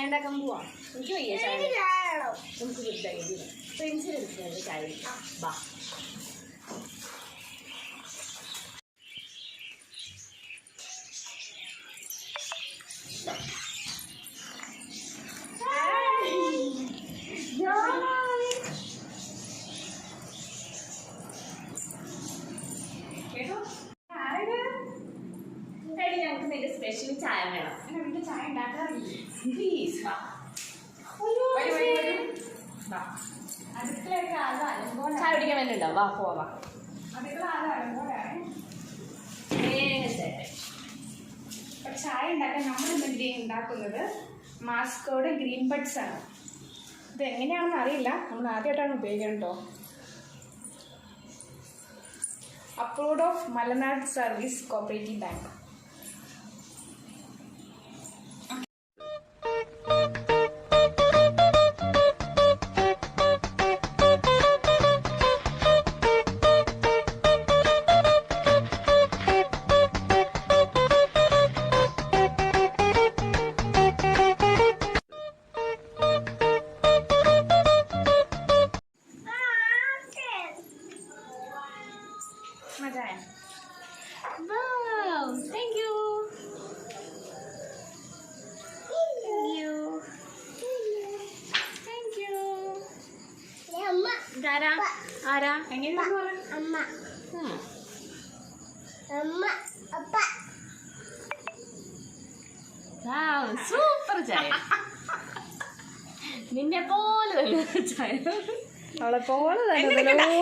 ഉണ്ടാക്കാൻ പോവാ. എനിക്ക് വയ്യ ചായ. നമുക്ക് വലുതായി പെൻസിൽ എടുക്കുന്നത് ചായ ബാ. ഞങ്ങൾക്ക് നിന്റെ സ്പെഷ്യൽ ചായ വേണം. വീട്ടിൽ ചായ ഉണ്ടാക്കാറില്ലേ? പ്ലീസ് വാ. അടുക്കളയൊക്കെ ആകെ അലങ്കോലാണ്. ചായ കുടിക്കാൻ വേണ്ടിണ്ടോ? വാ പോവാ. അടുക്കള ആകെ അലങ്കോലാണ്. അപ്പം ചായ ഉണ്ടാക്കാൻ നമ്മൾ എന്ത് ഉണ്ടാക്കുന്നത് മാസ്കോഡ് ഗ്രീൻ ബഡ്സ് ആണ്. ഇത് എങ്ങനെയാണെന്ന് അറിയില്ല, നമ്മൾ ആദ്യമായിട്ടാണ് ഉപയോഗിക്കുന്നത് കേട്ടോ. Approved of Malanad service cooperative bank. मजा आया. Wow, thank you. Thank you. Thank you. Amma. Dara. Ara. എങ്ങനെയാ പറയാ? അമ്മ. അമ്മ. അപ്പ. Wow, super ചായ. നിന്നെ പോലെ ചായ. അവളെ പോലെ തന്നെ.